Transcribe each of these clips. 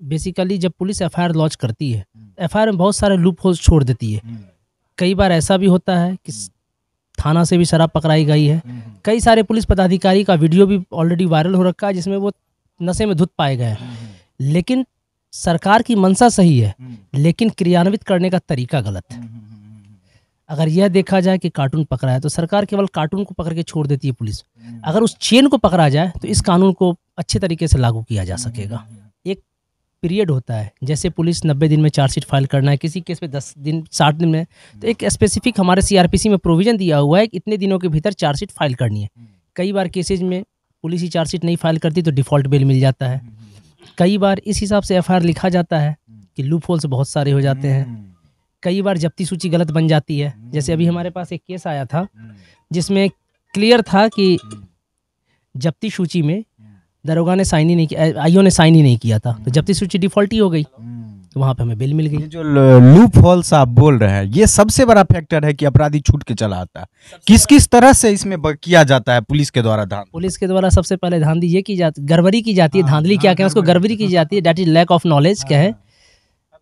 Basically जब police FIR launch करती है, एफआईआर में बहुत सारे लूप होल्स छोड़ देती है। कई बार ऐसा भी होता है कि थाना से भी शराब पकड़ाई गई है। कई सारे पुलिस पदाधिकारी का वीडियो भी ऑलरेडी वायरल हो रखा है जिसमें वो नशे में धुत पाए गए हैं। लेकिन सरकार की मंशा सही है, लेकिन क्रियान्वित करने का तरीका गलत है। अगर यह देखा जाए कि कार्टून पकड़ा है तो सरकार केवल कार्टून को पकड़ के छोड़ देती है पुलिस। अगर उस चेन को पकड़ा जाए तो इस कानून को अच्छे तरीके से लागू किया जा सकेगा। एक पीरियड होता है, जैसे पुलिस 90 दिन में चार्जशीट फाइल करना है, किसी केस पे 10 दिन 60 दिन में, तो एक स्पेसिफिक हमारे सीआरपीसी में प्रोविजन दिया हुआ है कि इतने दिनों के भीतर चार्जशीट फाइल करनी है। कई बार केसेज में पुलिस ही चार्जशीट नहीं फाइल करती तो डिफ़ॉल्ट बेल मिल जाता है। कई बार इस हिसाब से एफआईआर लिखा जाता है कि लूप होल्स बहुत सारे हो जाते हैं। कई बार जब्ती सूची गलत बन जाती है। जैसे अभी हमारे पास एक केस आया था जिसमें क्लियर था कि जब्ती सूची में दरोगा ने साइन ही नहीं किया, आईओ ने साइन ही नहीं किया था, तो जब्ती सूची डिफ़ॉल्ट ही हो गई, तो वहाँ पे हमें बिल मिल गई। ये जो लूप होल्स आप बोल रहे हैं, ये सबसे बड़ा फैक्टर है कि अपराधी छूट के चला आता है। किस किस तरह से इसमें किया जाता है पुलिस के द्वारा? पुलिस के द्वारा सबसे पहले धांधली ये की जाती, गड़बड़ी की जाती है। धांधली क्या कहें उसको, गड़बड़ी की जाती है, that is lack of knowledge. क्या है,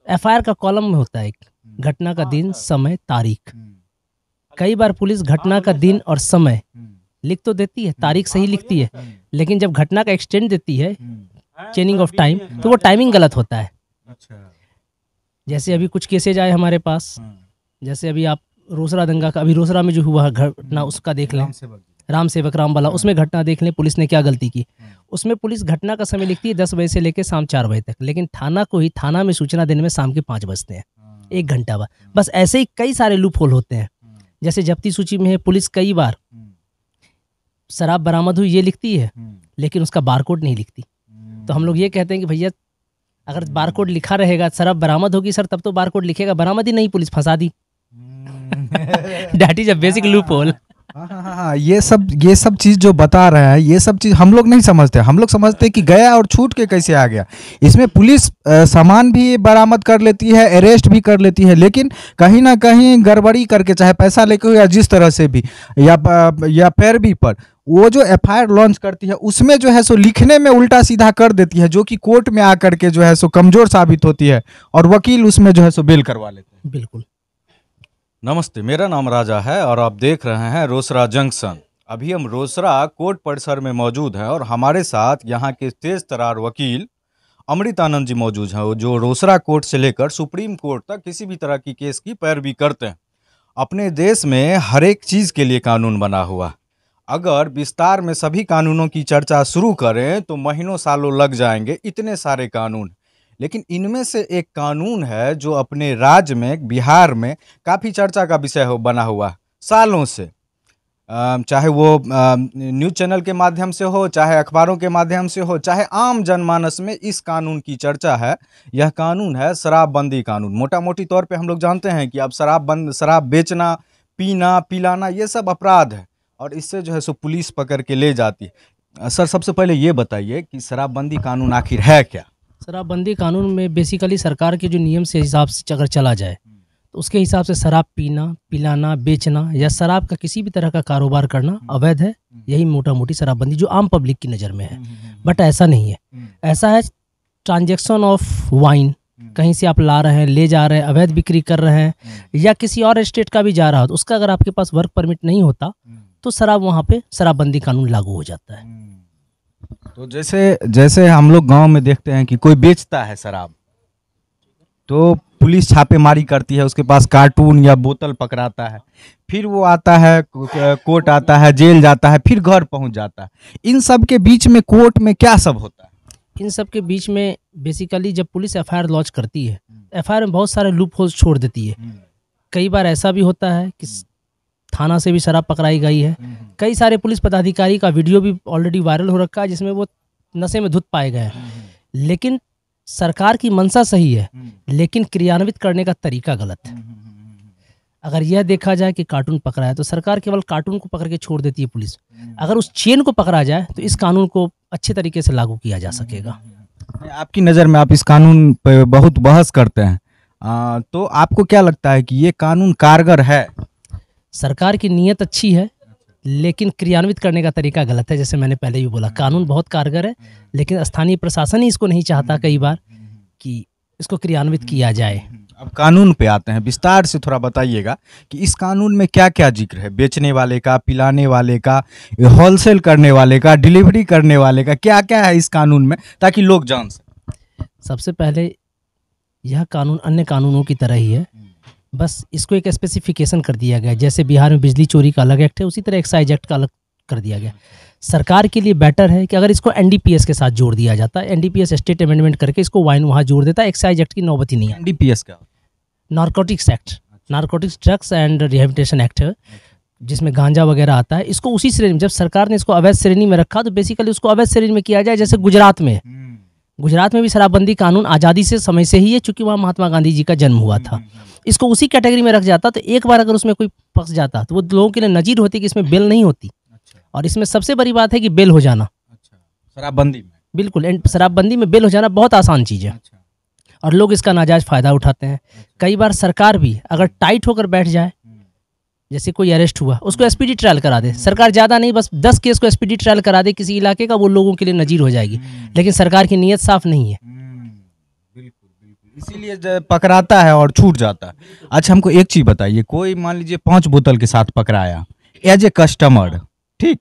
एफआईआर का कॉलम में होता है एक घटना का दिन, समय, तारीख। कई बार पुलिस घटना का दिन और समय लिख तो देती है, तारीख सही लिखती है, लेकिन जब घटना का एक्सटेंड देती है, चेनिंग ऑफ टाइम, तो वो टाइमिंग गलत होता है। जैसे अभी कुछ केसेज आए हमारे पास, जैसे अभी आप रोसड़ा दंगा का, अभी रोसड़ा में जो हुआ घटना उसका देख लें, राम सेवक राम वाला, उसमें घटना देख लें पुलिस ने क्या गलती की। उसमें पुलिस घटना का समय लिखती है 10 बजे से लेकर शाम 4 बजे तक, लेकिन थाना को ही थाना में सूचना देने में शाम के 5 बजते हैं, 1 घंटा बाद। बस ऐसे ही कई सारे लूप होल होते हैं। जैसे जब्ती सूची में है, पुलिस कई बार शराब बरामद हुई ये लिखती है, लेकिन उसका बारकोड नहीं लिखती। तो हम लोग ये कहते हैं कि भैया अगर बारकोड लिखा रहेगा, शराब बरामद होगी सर तब तो बारकोड लिखेगा, बरामद ही नहीं, पुलिस फंसा दी। That is a basic loophole. हाँ, ये सब चीज़ जो बता रहे हैं, ये सब चीज़ हम लोग नहीं समझते। हम लोग समझते हैं कि गया और छूट के कैसे आ गया। इसमें पुलिस सामान भी बरामद कर लेती है, अरेस्ट भी कर लेती है, लेकिन कहीं ना कहीं गड़बड़ी करके, चाहे पैसा लेके या जिस तरह से भी, या पैरवी पर वो जो एफआईआर लॉन्च करती है उसमें जो है सो लिखने में उल्टा सीधा कर देती है, जो कि कोर्ट में आकर के जो है सो कमज़ोर साबित होती है और वकील उसमें जो है सो बेल करवा लेते हैं। बिल्कुल। नमस्ते, मेरा नाम राजा है और आप देख रहे हैं रोसड़ा जंक्शन। अभी हम रोसड़ा कोर्ट परिसर में मौजूद हैं और हमारे साथ यहाँ के तेज तरार वकील अमृतानंद जी मौजूद हैं, जो रोसड़ा कोर्ट से लेकर सुप्रीम कोर्ट तक किसी भी तरह की केस की पैरवी करते हैं। अपने देश में हर एक चीज़ के लिए कानून बना हुआ। अगर विस्तार में सभी कानूनों की चर्चा शुरू करें तो महीनों सालों लग जाएंगे, इतने सारे कानून। लेकिन इनमें से एक कानून है जो अपने राज्य में, बिहार में काफ़ी चर्चा का विषय बना हुआ सालों से। चाहे वो न्यूज़ चैनल के माध्यम से हो, चाहे अखबारों के माध्यम से हो, चाहे आम जनमानस में इस कानून की चर्चा है। यह कानून है शराबबंदी कानून। मोटा मोटी तौर पे हम लोग जानते हैं कि अब शराब बेचना, पीना, पिलाना ये सब अपराध है और इससे जो है सो पुलिस पकड़ के ले जाती है। सर, सबसे पहले ये बताइए कि शराबबंदी कानून आखिर है क्या? शराबबंदी कानून में बेसिकली सरकार के जो नियम से हिसाब से अगर चला जाए तो उसके हिसाब से शराब पीना, पिलाना, बेचना या शराब का किसी भी तरह का कारोबार करना अवैध है। यही मोटा मोटी शराबबंदी जो आम पब्लिक की नज़र में है। बट ऐसा नहीं है। ऐसा है ट्रांजैक्शन ऑफ वाइन, कहीं से आप ला रहे हैं, ले जा रहे हैं, अवैध बिक्री कर रहे हैं, या किसी और स्टेट का भी जा रहा हो तो उसका अगर आपके पास वर्क परमिट नहीं होता तो शराब, वहाँ पे शराबबंदी कानून लागू हो जाता है। तो जैसे हम लोग गांव में देखते हैं कि कोई बेचता है शराब, तो पुलिस छापेमारी करती है, उसके पास कार्टून या बोतल पकड़ाता है, फिर वो आता है, कोर्ट आता है, जेल जाता है, फिर घर पहुंच जाता है। इन सब के बीच में कोर्ट में क्या सब होता है? इन सब के बीच में बेसिकली जब पुलिस एफआईआर लॉन्च करती है, एफआईआर में बहुत सारे लूप होल्स छोड़ देती है। कई बार ऐसा भी होता है कि थाना से भी शराब पकड़ाई गई है। कई सारे पुलिस पदाधिकारी का वीडियो भी ऑलरेडी वायरल हो रखा है जिसमें वो नशे में धुत पाए गए हैं। लेकिन सरकार की मंशा सही है, लेकिन क्रियान्वित करने का तरीका गलत है। अगर यह देखा जाए कि कार्टून पकड़ा है तो सरकार केवल कार्टून को पकड़ के छोड़ देती है पुलिस। अगर उस चेन को पकड़ा जाए तो इस कानून को अच्छे तरीके से लागू किया जा सकेगा। आपकी नज़र में, आप इस कानून पर बहुत बहस करते हैं, तो आपको क्या लगता है कि ये कानून कारगर है? सरकार की नीयत अच्छी है, लेकिन क्रियान्वित करने का तरीका गलत है। जैसे मैंने पहले भी बोला, कानून बहुत कारगर है, लेकिन स्थानीय प्रशासन ही इसको नहीं चाहता कई बार। कि इसको क्रियान्वित किया जाए। अब कानून पे आते हैं, विस्तार से थोड़ा बताइएगा कि इस कानून में क्या क्या जिक्र है, बेचने वाले का, पिलाने वाले का, होलसेल करने वाले का, डिलीवरी करने वाले का, क्या क्या है इस कानून में, ताकि लोग जान सकें। सबसे पहले यह कानून अन्य कानूनों की तरह ही है, बस इसको एक स्पेसिफिकेशन कर दिया गया है। जैसे बिहार में बिजली चोरी का अलग एक्ट है, उसी तरह एक्साइज एक्ट का अलग कर दिया गया। सरकार के लिए बेटर है कि अगर इसको एनडीपीएस के साथ जोड़ दिया जाता है, एनडीपीएस स्टेट अमेंडमेंट करके इसको वाइन वहाँ जोड़ देता है, एक्साइज एक्ट की नौबत ही नहीं है। एनडीपीएस का narcotics act, narcotics drugs and rehabilitation act है, जिसमें गांजा वगैरह आता है। इसको उसी श्रेणी में, जब सरकार ने इसको अवैध श्रेणी में रखा तो बेसिकली उसको अवैध श्रेणी में किया जाए। जैसे गुजरात में, गुजरात में भी शराबबंदी कानून आज़ादी से समय से ही है, चूंकि वहाँ महात्मा गांधी जी का जन्म हुआ था। इसको उसी कैटेगरी में रख जाता तो एक बार अगर उसमें कोई फंस जाता तो वो लोगों के लिए नजीर होती कि इसमें बेल नहीं होती। और इसमें सबसे बड़ी बात है कि बेल हो जाना। शराबबंदी में बिल्कुल, शराबबंदी में बेल हो जाना बहुत आसान चीज़ है, और लोग इसका नाजायज फ़ायदा उठाते हैं। कई बार सरकार भी अगर टाइट होकर बैठ जाए, जैसे कोई अरेस्ट हुआ उसको एसपीडी ट्रायल करा दे, सरकार ज़्यादा नहीं बस 10 केस को एसपीडी ट्रायल करा दे किसी इलाके का, वो लोगों के लिए नजीर हो जाएगी। लेकिन सरकार की नीयत साफ नहीं है, इसीलिए पकड़ाता है और छूट जाता है। अच्छा, हमको एक चीज बताइए, कोई मान लीजिए 5 बोतल के साथ पकड़ाया एज ए कस्टमर, ठीक,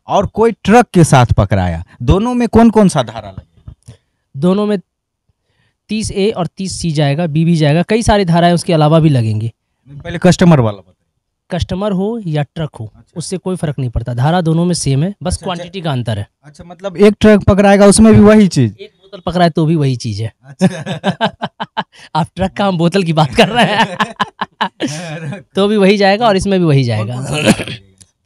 और कोई ट्रक के साथ पकड़ाया, दोनों में कौन कौन सा धारा लगेगा? दोनों में 30A और 30C जाएगा, बी भी जाएगा, कई सारी धाराएं उसके अलावा भी लगेंगी। पहले कस्टमर वाला बताइए। कस्टमर हो या ट्रक हो, उससे कोई फर्क नहीं पड़ता, धारा दोनों में सेम है, बस क्वांटिटी का अंतर है। अच्छा, मतलब एक ट्रक पकड़ाएगा उसमें भी वही चीज, एक बोतल पकड़ा है तो भी वही चीज है। आप ट्रक का, हम बोतल की बात कर रहे हैं। तो भी वही जाएगा और इसमें भी वही जाएगा।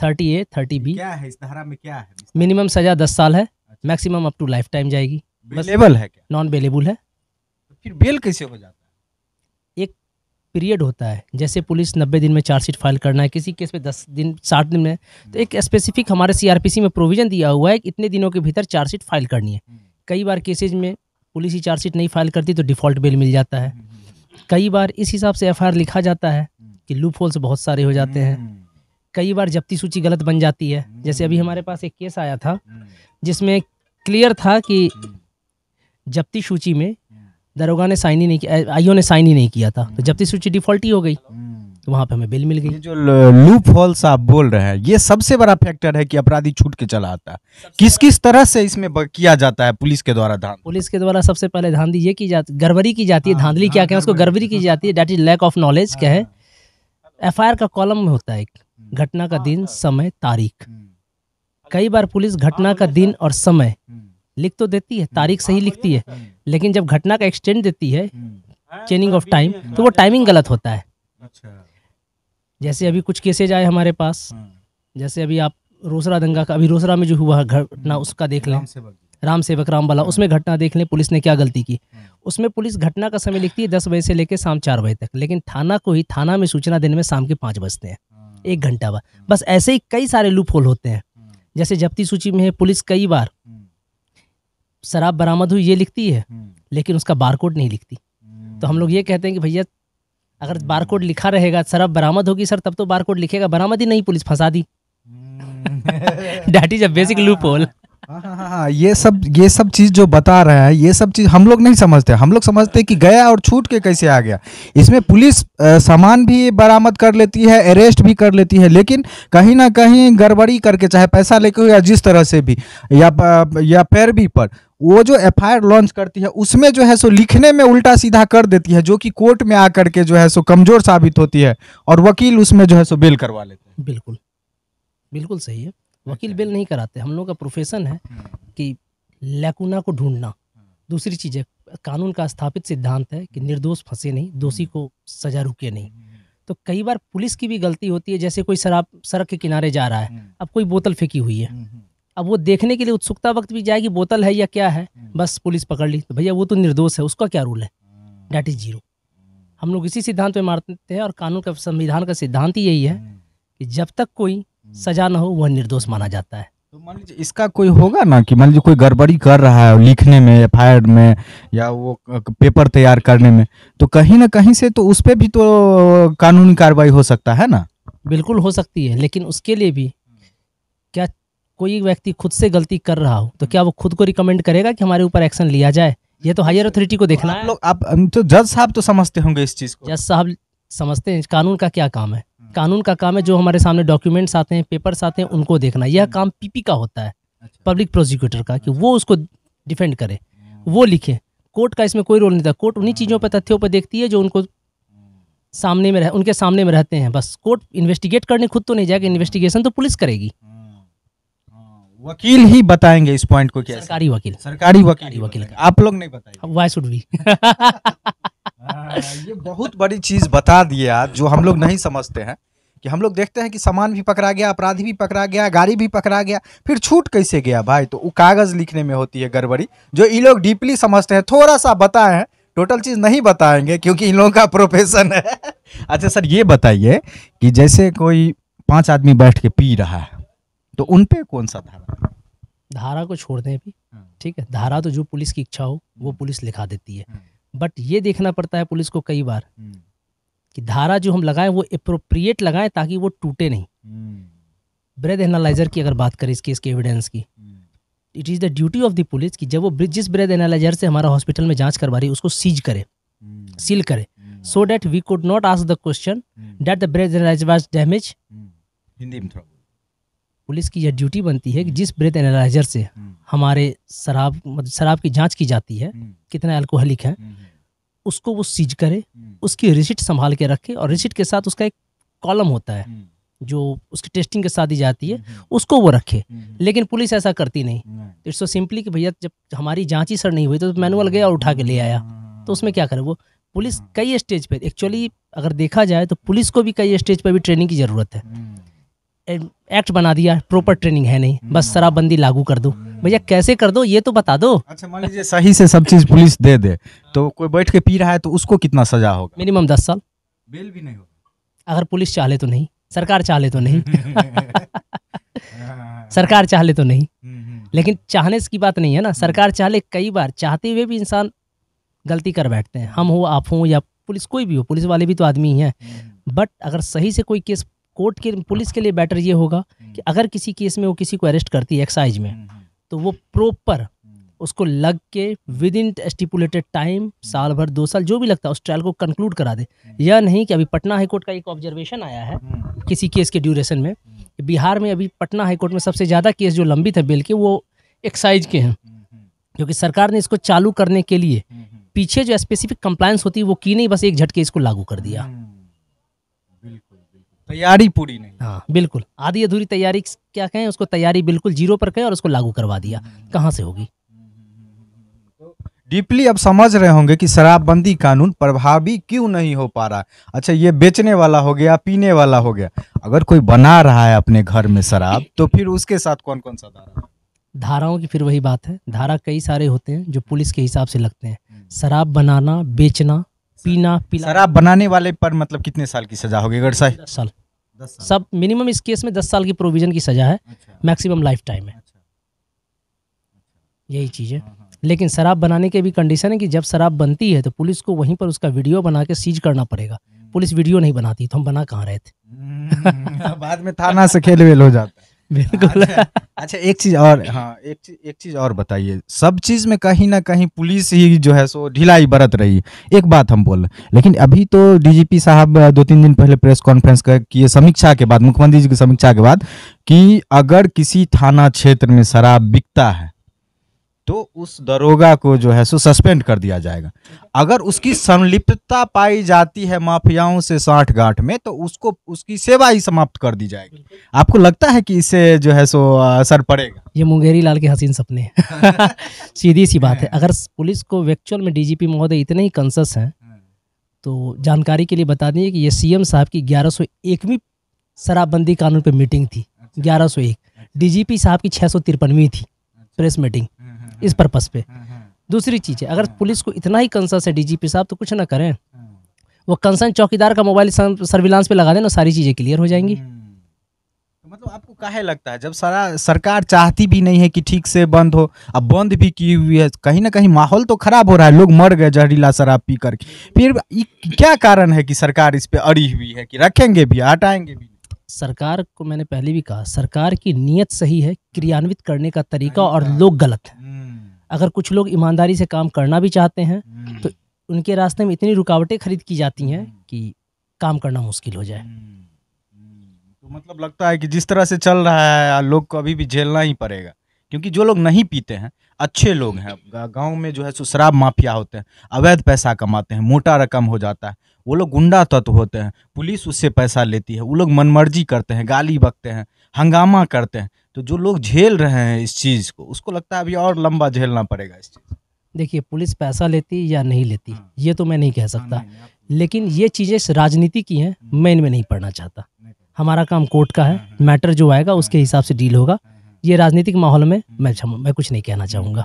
30A 30B। क्या है इस धारा में, क्या है? मिनिमम सजा 10 साल है, maximum up to life time जाएगी। बेलेबल है क्या? नॉन बेलेबल है। तो फिर बेल कैसे हो जाता है? एक पीरियड होता है, जैसे पुलिस 90 दिन में चार्जशीट फाइल करना है, किसी केस में 10 दिन 60 दिन में, तो एक स्पेसिफिक हमारे सीआरपीसी में प्रोविजन दिया हुआ है कि इतने दिनों के भीतर चार्जशीट फाइल करनी है। कई बार केसेज में पुलिस ही चार्जशीट नहीं फाइल करती तो डिफ़ॉल्ट बेल मिल जाता है। कई बार इस हिसाब से एफआईआर लिखा जाता है कि लूप होल्स बहुत सारे हो जाते हैं। कई बार जब्ती सूची गलत बन जाती है। जैसे अभी हमारे पास एक केस आया था जिसमें क्लियर था कि जब्ती सूची में दरोगा ने साइन ही नहीं किया, आईओ ने साइन ही नहीं किया था, तो जब्ती सूची डिफ़ॉल्ट ही हो गई, तो वहाँ पे हमें बेल मिल ये गई। जो लूप होल्स आप बोल रहे हैं, ये सबसे बड़ा फैक्टर है कि अपराधी छूट के चला आता है। किस किस तरह से इसमें किया जाता है पुलिस के द्वारा ध्यान? पुलिस के द्वारा सबसे पहले धांधली ये की जाती, गड़बड़ी की जाती है, धांधली क्या कहें उसको, गड़बड़ी की जाती है, that is lack of knowledge क्या है। एफआईआर का कॉलम में होता है एक, घटना का दिन, समय, तारीख। कई बार पुलिस घटना का दिन और समय लिख तो देती है, तारीख सही लिखती है, लेकिन जब घटना का एक्सटेंड देती है, चेनिंग ऑफ टाइम, तो वो टाइमिंग गलत होता है। जैसे अभी कुछ केसेज आए हमारे पास, जैसे अभी आप रोसड़ा दंगा का, अभी रोसड़ा में जो हुआ घटना उसका देख लें, राम सेवक रामबाला, उसमें घटना देख लें, पुलिस ने क्या गलती की। उसमें पुलिस घटना का समय लिखती है 10 बजे से लेकर शाम 4 बजे तक, लेकिन थाना को ही थाना में सूचना देने में शाम के 5 बजते हैं, 1 घंटा बाद। बस ऐसे ही कई सारे लूप होल होते हैं। जैसे जब्ती सूची में है, पुलिस कई बार शराब बरामद हुई ये लिखती है, लेकिन उसका बारकोड नहीं लिखती। तो हम लोग ये कहते हैं कि भैया अगर बारकोड लिखा रहेगा, शराब बरामद होगी सर, तब तो बारकोड लिखेगा, बरामद ही नहीं, पुलिस फंसा दी। That is a basic loophole. हाँ, ये सब चीज जो बता रहे हैं, ये सब चीज हम लोग नहीं समझते। हम लोग समझते हैं कि गया और छूट के कैसे आ गया। इसमें पुलिस सामान भी बरामद कर लेती है, अरेस्ट भी कर लेती है, लेकिन कहीं ना कहीं गड़बड़ी करके, चाहे पैसा लेके हो या जिस तरह से भी, या पैरवी पर वो जो एफआईआर लॉन्च करती है, उसमें जो है सो लिखने में उल्टा सीधा कर देती है, जो कि कोर्ट में आकर के जो है सो कमजोर साबित होती है, और वकील उसमें जो है सो बेल करवा लेते हैं। बिल्कुल बिल्कुल सही है, वकील बेल नहीं कराते। हम लोग का प्रोफेशन है कि लैकुना को ढूंढना। दूसरी चीज़ है, कानून का स्थापित सिद्धांत है कि निर्दोष फंसे नहीं, दोषी को सजा रुके नहीं। तो कई बार पुलिस की भी गलती होती है। जैसे कोई शराब सड़क के किनारे जा रहा है, अब कोई बोतल फेंकी हुई है, अब वो देखने के लिए उत्सुकता वक्त भी जाएगी बोतल है या क्या है, बस पुलिस पकड़ ली, तो भैया वो तो निर्दोष है, उसका क्या रूल है? That is 0। हम लोग इसी सिद्धांत पे मारते हैं, और कानून का, संविधान का सिद्धांत ही यही है कि जब तक कोई सजा ना हो वह निर्दोष माना जाता है। तो मान लीजिए इसका कोई होगा ना कि मान लीजिए कोई गड़बड़ी कर रहा है लिखने में, एफआईआर में, या वो पेपर तैयार करने में, तो कहीं ना कहीं से तो उस पर भी तो कानूनी कार्रवाई हो सकता है ना? बिल्कुल हो सकती है, लेकिन उसके लिए भी क्या कोई व्यक्ति खुद से गलती कर रहा हो तो क्या वो खुद को रिकमेंड करेगा कि हमारे ऊपर एक्शन लिया जाए, ये तो हायर अथॉरिटी को देखना आप है। लोग आप तो जज साहब तो समझते होंगे इस चीज को। जज साहब समझते हैं कानून का क्या काम है। कानून का काम है जो हमारे सामने डॉक्यूमेंट्स आते हैं, पेपर्स आते हैं, उनको देखना। यह काम पीपी का होता है, पब्लिक प्रोसिक्यूटर का, कि वो उसको डिफेंड करे, वो लिखे। कोर्ट का इसमें कोई रोल नहीं था। कोर्ट उन्हीं चीज़ों पर, तथ्यों पर देखती है जो उनको सामने में उनके सामने में रहते हैं। बस कोर्ट इन्वेस्टिगेट करने खुद तो नहीं जाएगा, इन्वेस्टिगेशन तो पुलिस करेगी। वकील ही बताएंगे इस पॉइंट को क्या? सरकारी वकील। सरकारी वकील वकील आप लोग नहीं बताएंगे। Why should be. ये बहुत बड़ी चीज बता दिए आज, जो हम लोग नहीं समझते हैं। कि हम लोग देखते हैं कि सामान भी पकड़ा गया, अपराधी भी पकड़ा गया, गाड़ी भी पकड़ा गया, फिर छूट कैसे गया भाई? तो वो कागज लिखने में होती है गड़बड़ी, जो ये लोग डीपली समझते हैं। थोड़ा सा बताए हैं, टोटल चीज नहीं बताएंगे क्योंकि इन लोगों का प्रोफेशन है। अच्छा सर, ये बताइए कि जैसे कोई 5 आदमी बैठ के पी रहा है, तो उन पे कौन सा धारा? धारा को छोड़ दें अभी, ठीक है। धारा तो जो पुलिस की इच्छा हो वो पुलिस लिखा देती है। बट ये देखना पड़ता है पुलिस को कई बार कि धारा जो हम लगाएं वो एप्रोप्रिएट लगाएं ताकि वो टूटे नहीं। ब्रेथ एनालाइजर की अगर बात करें इस केस के एविडेंस की, it is the duty of the police कि जब वो जिस ब्रेथ एनालाइजर से हमारा हॉस्पिटल में जांच करवा रही है उसको सीज करे, सील करे, so that we could not ask the question that the breath analyser was damage. Hindi में थोड़ा। पुलिस की यह ड्यूटी बनती है कि जिस ब्रेथ एनालाइजर से हमारे शराब की जांच की जाती है, कितना अल्कोहलिक है, उसको वो सीज करे, उसकी रिसिट संभाल के रखे, और रिसिट के साथ उसका एक कॉलम होता है जो उसकी टेस्टिंग के साथ दी जाती है, उसको वो रखे। लेकिन पुलिस ऐसा करती नहीं। इट्स सो सिंपली कि भैया जब हमारी जांच ही सर नहीं हुई तो मैनुअल गया और उठा के ले आया, तो उसमें क्या करे वो। पुलिस कई स्टेज पे, एक्चुअली अगर देखा जाए तो पुलिस को भी कई स्टेज पे भी ट्रेनिंग की ज़रूरत है। एक्ट बना दिया, प्रॉपर ट्रेनिंग है नहीं, बस शराबबंदी लागू कर दो। भैया कैसे कर दो ये तो बता दो। अच्छा मान लीजिए सही से सब चीज पुलिस दे दे, तो कोई बैठ के पी रहा है तो उसको कितना सजा होगा? मिनिमम 10 साल। बेल भी नहीं होगा? अगर पुलिस चाहे तो नहीं, सरकार चाहे तो नहीं। सरकार चाहे तो नहीं, लेकिन चाहने की बात नहीं है ना। सरकार चाहे, कई बार चाहते हुए भी इंसान गलती कर बैठते हैं। हम हो, आप हो, या पुलिस कोई भी हो, पुलिस वाले भी तो आदमी ही हैं। बट अगर सही से कोई केस कोर्ट के, पुलिस के लिए बेटर ये होगा कि अगर किसी केस में वो किसी को अरेस्ट करती है एक्साइज में, तो वो प्रॉपर उसको लग के विद इन स्टिपुलेटेड टाइम, साल भर 2 साल जो भी लगता है, उस ट्रायल को कंक्लूड करा दे। यह नहीं कि अभी पटना हाईकोर्ट का एक ऑब्जर्वेशन आया है किसी केस के ड्यूरेशन में, बिहार में अभी पटना हाईकोर्ट में सबसे ज़्यादा केस जो लंबित है बेल के, वो एक्साइज के हैं। क्योंकि सरकार ने इसको चालू करने के लिए पीछे जो स्पेसिफिक कंप्लायंस होती है वो की नहीं, बस एक झटके इसको लागू कर दिया। तैयारी पूरी नहीं। हाँ बिल्कुल, आधी अधूरी तैयारी क्या कहें उसको, तैयारी बिल्कुल जीरो पर कहें, और उसको लागू करवा दिया। कहाँ से होगी? डीपली अब समझ रहे होंगे कि शराबबंदी कानून प्रभावी क्यों नहीं हो पा रहा। अच्छा ये बेचने वाला हो गया, पीने वाला हो गया, अगर कोई बना रहा है अपने घर में शराब, तो फिर उसके साथ कौन कौन सा धारा? धाराओं की फिर वही बात है, धारा कई सारे होते हैं जो पुलिस के हिसाब से लगते हैं। शराब बनाना, बेचना, पीना, पिला। शराब बनाने वाले पर मतलब कितने साल की सजा होगी? अगर सही 10 साल। सब मिनिमम इस केस में 10 साल की प्रोविजन की सजा है, मैक्सिमम लाइफ टाइम है। यही चीज़ है। लेकिन शराब बनाने के भी कंडीशन है कि जब शराब बनती है तो पुलिस को वहीं पर उसका वीडियो बना के सीज करना पड़ेगा। पुलिस वीडियो नहीं बनाती तो हम बना कहाँ रहे थे। बाद में थाना से खेल वेल हो जाता है। बिल्कुल। अच्छा एक चीज और, हाँ एक चीज और बताइए, सब चीज में कहीं ना कहीं पुलिस ही जो है सो ढिलाई बरत रही है। एक बात हम बोल रहे, लेकिन अभी तो डीजीपी साहब 2-3 दिन पहले प्रेस कॉन्फ्रेंस किए समीक्षा के बाद, मुख्यमंत्री जी की समीक्षा के बाद, कि अगर किसी थाना क्षेत्र में शराब बिकता है तो उस दरोगा को जो है सो सस्पेंड कर दिया जाएगा। अगर उसकी संलिप्तता पाई जाती है माफियाओं से साठ-गांठ में, तो उसको उसकी सेवा ही समाप्त कर दी जाएगी। आपको लगता है कि इससे जो है सो असर पड़ेगा? ये मुंगेरी लाल के हसीन सपने हैं। सीधी सी बात है। अगर पुलिस को एक्चुअल में डीजीपी महोदय इतने ही कंसस हैं तो जानकारी के लिए बता दें कि ये सीएम साहब की 1101वीं शराबबंदी कानून पे मीटिंग थी। 1101 डीजीपी साहब की 653वीं थी प्रेस मीटिंग इस पर्पस पे। दूसरी चीज़ है, अगर पुलिस को इतना ही कंसर्न है डीजीपी साहब, तो कुछ ना करें, वो कंसर्न चौकीदार का मोबाइल सर्विलांस पे लगा देना, सारी चीज़ें क्लियर हो जाएंगी। मतलब आपको काहे लगता है जब सारा सरकार चाहती भी नहीं है कि ठीक से बंद हो, अब बंद भी की हुई है, कहीं ना कहीं माहौल तो खराब हो रहा है, लोग मर गए जहरीला शराब पी करके, फिर क्या कारण है कि सरकार इस पे अड़ी हुई है कि रखेंगे भी हटाएंगे भी? सरकार को मैंने पहले भी कहा, सरकार की नीयत सही है, क्रियान्वित करने का तरीका और लोग गलत है। अगर कुछ लोग ईमानदारी से काम करना भी चाहते हैं तो उनके रास्ते में इतनी रुकावटें खरीद की जाती हैं कि काम करना मुश्किल हो जाए। तो मतलब लगता है कि जिस तरह से चल रहा है लोग को अभी भी झेलना ही पड़ेगा, क्योंकि जो लोग नहीं पीते हैं अच्छे लोग हैं, गांव में जो है सो शराब माफिया होते हैं, अवैध पैसा कमाते हैं, मोटा रकम हो जाता है, वो लोग गुंडा तत्व होते हैं, पुलिस उससे पैसा लेती है, वो लोग मनमर्जी करते हैं, गाली बकते हैं, हंगामा करते हैं। तो जो लोग झेल रहे हैं इस चीज़ को, उसको लगता है अभी और लंबा झेलना पड़ेगा इस चीज़। देखिए, पुलिस पैसा लेती या नहीं लेती ये तो मैं नहीं कह सकता, नहीं, आप- लेकिन ये चीज़ें राजनीति की हैं, मैं इनमें नहीं पढ़ना चाहता। हमारा काम कोर्ट का है, मैटर जो आएगा उसके हिसाब से डील होगा। ये राजनीतिक माहौल में मैं कुछ नहीं कहना चाहूँगा।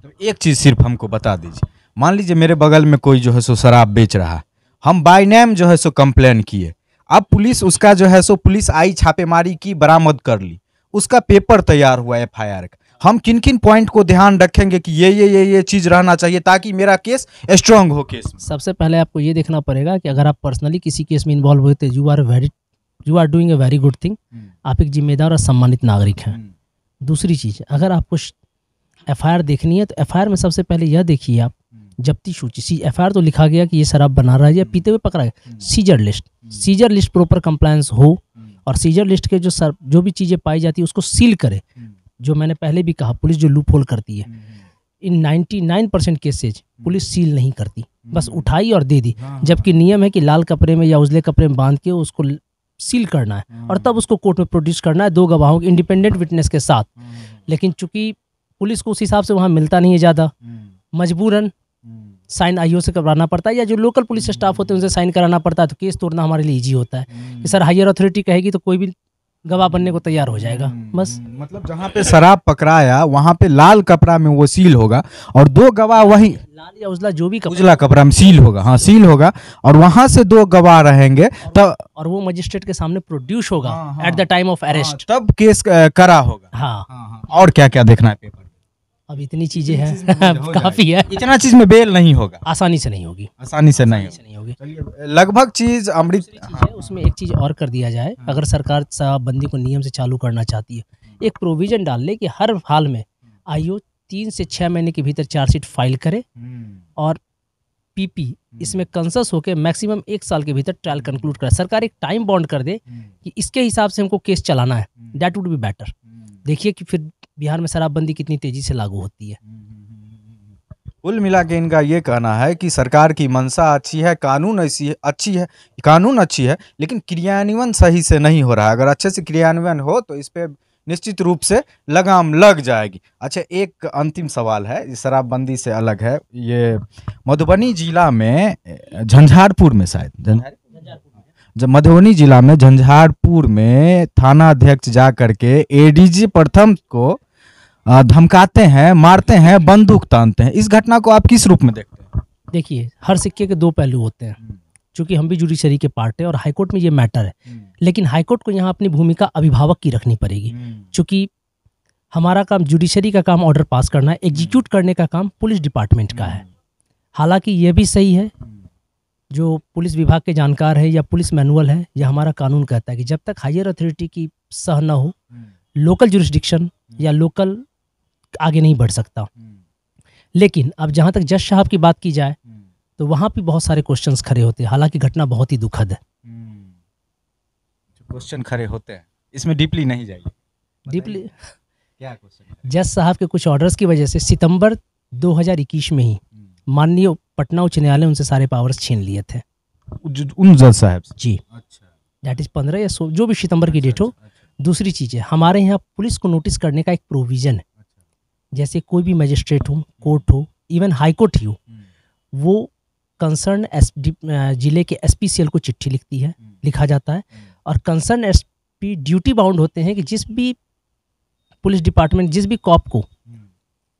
तो एक चीज़ सिर्फ हमको बता दीजिए, मान लीजिए मेरे बगल में कोई जो है सो शराब बेच रहा है, हम बाय नेम जो है सो कंप्लेन किए, अब पुलिस उसका जो है सो पुलिस आई, छापेमारी की, बरामद कर ली, उसका पेपर तैयार हुआ एफआईआर का, हम किन किन पॉइंट को ध्यान रखेंगे कि ये चीज़ रहना चाहिए ताकि मेरा केस स्ट्रांग हो केस में? सबसे पहले आपको ये देखना पड़ेगा कि अगर आप पर्सनली किसी केस में इन्वॉल्व हुए तो you are doing a very good thing, आप एक जिम्मेदार और सम्मानित नागरिक हैं। दूसरी चीज़, अगर आपको एफआईआर देखनी है तो एफआईआर में सबसे पहले यह देखिए आप जब्ती सूची। एफआईआर तो लिखा गया कि ये शराब बना रहा है या पीते हुए पकड़ा गया। सीजर लिस्ट प्रॉपर कंप्लायंस हो और सीजर लिस्ट के जो भी चीज़ें पाई जाती है उसको सील करे। जो मैंने पहले भी कहा, पुलिस जो लूप होल करती है, इन 99% केसेज पुलिस सील नहीं करती, बस उठाई और दे दी, जबकि नियम है कि लाल कपड़े में या उजले कपड़े में बांध के उसको सील करना है और तब उसको कोर्ट में प्रोड्यूस करना है 2 गवाहों के इंडिपेंडेंट विटनेस के साथ। लेकिन चूंकि पुलिस को उस हिसाब से वहाँ मिलता नहीं है ज़्यादा, मजबूरन साइन आईओ से करवाना पड़ता है या जो लोकल पुलिस स्टाफ होते हैं उनसे साइन कराना पड़ता है, तो केस तोड़ना हमारे लिए ईजी होता है कि सर हायर अथॉरिटी कहेगी तो कोई भी गवाह बनने को तैयार हो जाएगा। बस मतलब जहाँ पे शराब पकड़ाया वहाँ पे लाल कपड़ा में वो सील होगा और 2 गवाह वही लाल या उजला जो भी उजला कपड़ा में सील होगा, हाँ सील होगा, और वहाँ से 2 गवाह रहेंगे तब और वो मजिस्ट्रेट के सामने प्रोड्यूस होगा at the time of arrest. तब केस करा होगा। हाँ, और क्या क्या देखना है पेपर? अब इतनी चीजें हैं काफी है, इतना चीज में बेल नहीं होगा, आसानी से नहीं होगी, आसानी से नहीं नहीं होगी। होगा। लगभग चीज अमृत दूसरी चीज है, उसमें एक चीज और कर दिया जाए, अगर सरकार शराबबंदी को नियम से चालू करना चाहती है, एक प्रोविजन डाल ले कि हर हाल में आईओ 3 से 6 महीने के भीतर चार्जशीट फाइल करे और पीपी इसमें कंसस होकर मैक्सिमम 1 साल के भीतर ट्रायल कंक्लूड करे। सरकार एक टाइम बॉन्ड कर दे कि इसके हिसाब से हमको केस चलाना है, दैट वुड बी बेटर। देखिए कि फिर बिहार में शराबबंदी कितनी तेजी से लागू होती है। कुल मिला के इनका ये कहना है कि सरकार की मंशा अच्छी है, कानून अच्छी है, लेकिन क्रियान्वयन सही से नहीं हो रहा है। अगर अच्छे से क्रियान्वयन हो तो इस पे निश्चित रूप से लगाम लग जाएगी। अच्छा, एक अंतिम सवाल है, इस शराबबंदी से अलग है, ये मधुबनी जिला में झंझारपुर में शायद जब मधुबनी जिला में झंझारपुर में थाना अध्यक्ष जा करके एडीजी प्रथम को धमकाते हैं, मारते हैं, बंदूक तानते हैं, इस घटना को आप किस रूप में देखते हैं? देखिए, हर सिक्के के 2 पहलू होते हैं। चूंकि हम भी जुडिशरी के पार्ट है और हाईकोर्ट में ये मैटर है, लेकिन हाईकोर्ट को यहाँ अपनी भूमिका अभिभावक की रखनी पड़ेगी। चूंकि हमारा काम जुडिशरी का काम ऑर्डर पास करना है, एग्जीक्यूट करने का काम पुलिस डिपार्टमेंट का है। हालांकि ये भी सही है, जो पुलिस विभाग के जानकार है या पुलिस मैनुअल है या हमारा कानून कहता है कि जब तक हायर अथॉरिटी की सह न हो, लोकल जुरिस्डिक्शन या लोकल आगे नहीं बढ़ सकता। लेकिन अब जहाँ तक जज साहब की बात की जाए तो वहाँ पे बहुत सारे क्वेश्चंस खड़े होते हैं। हालांकि घटना बहुत ही दुखद है। क्वेश्चन खड़े होते हैं, इसमें डीपली नहीं जाइए। डीपली क्या क्वेश्चन? जज साहब के कुछ ऑर्डर्स की वजह से सितंबर 2021 में ही माननीय पटना उच्च न्यायालय उनसे सारे पावर्स छीन लिए थे। उन जज साहब से? जी, अच्छा, दैट इज 15 या जो भी सितंबर की डेट हो। दूसरी चीज़ है, हमारे यहाँ पुलिस को नोटिस करने का एक प्रोविज़न है। जैसे कोई भी मजिस्ट्रेट हो, कोर्ट हो, इवन हाई कोर्ट ही हो, वो कंसर्न जिले के एसपी सेल को चिट्ठी लिखा जाता है और कंसर्न एसपी ड्यूटी बाउंड होते हैं कि जिस भी पुलिस डिपार्टमेंट, जिस भी कॉप को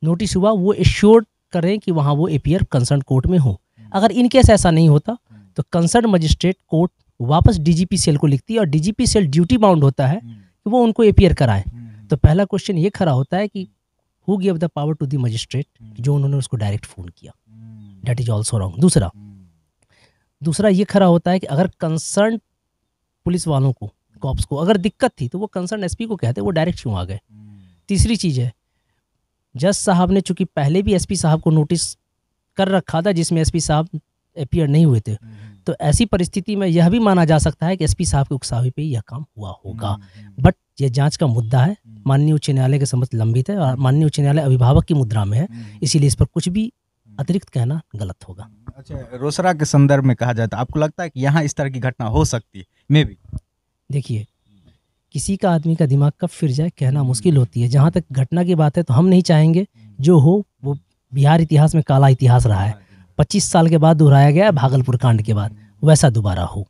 नोटिस हुआ वो एश्योर्ड करें कि वहाँ वो एपीआर कंसर्न कोर्ट में हो। अगर इन केस ऐसा नहीं होता तो कंसर्न मजिस्ट्रेट कोर्ट वापस डीजीपी सेल को लिखती है और डीजीपी सेल ड्यूटी बाउंड होता है कि वो उनको एपीआर कराए। तो पहला क्वेश्चन ये खड़ा होता है कि who give the power to the magistrate, जो उन्होंने उसको डायरेक्ट फ़ोन किया, दैट इज ऑल्सो रॉन्ग। दूसरा ये खड़ा होता है कि अगर कंसर्न पुलिस वालों को, कॉप्स को अगर दिक्कत थी तो वो कंसर्न एसपी को कहते, वो डायरेक्ट क्यों आ गए। तीसरी चीज़ है, जज साहब ने चूंकि पहले भी एसपी साहब को नोटिस कर रखा था जिसमें एसपी साहब अपीयर नहीं हुए थे, तो ऐसी परिस्थिति में यह भी माना जा सकता है कि एसपी साहब के उकसावे पे यह काम हुआ होगा। बट ये जांच का मुद्दा है, माननीय उच्च न्यायालय के समक्ष लंबित है और माननीय उच्च न्यायालय अभिभावक की मुद्रा में है, इसीलिए इस पर कुछ भी अतिरिक्त कहना गलत होगा। अच्छा, रोसड़ा के संदर्भ में कहा जाए तो आपको लगता है कि यहाँ इस तरह की घटना हो सकती है? मे भी देखिए, किसी का आदमी का दिमाग कब फिर जाए कहना मुश्किल होती है। जहाँ तक घटना की बात है तो हम नहीं चाहेंगे जो हो वो बिहार इतिहास में काला इतिहास रहा है, 25 साल के बाद दोहराया गया भागलपुर कांड के बाद, वैसा दोबारा हो।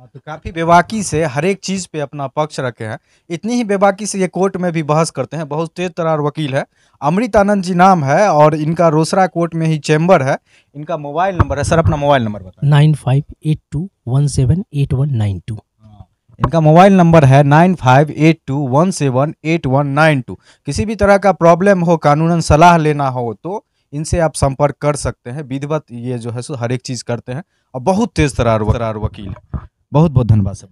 तो काफी बेबाकी से हर एक चीज पे अपना पक्ष रखे हैं, इतनी ही बेबाकी से ये कोर्ट में भी बहस करते हैं। बहुत तेज तर्रार वकील है, अमृतानंद जी नाम है और इनका रोसड़ा कोर्ट में ही चैम्बर है। इनका मोबाइल नंबर है, सर अपना मोबाइल नंबर बताएं। 9582178192। इनका मोबाइल नंबर है 9582178192। किसी भी तरह का प्रॉब्लम हो, कानूनन सलाह लेना हो तो इनसे आप संपर्क कर सकते हैं। विधिवत ये जो है सो हर एक चीज़ करते हैं और बहुत तेज तर्रार वकील है। बहुत बहुत धन्यवाद सर।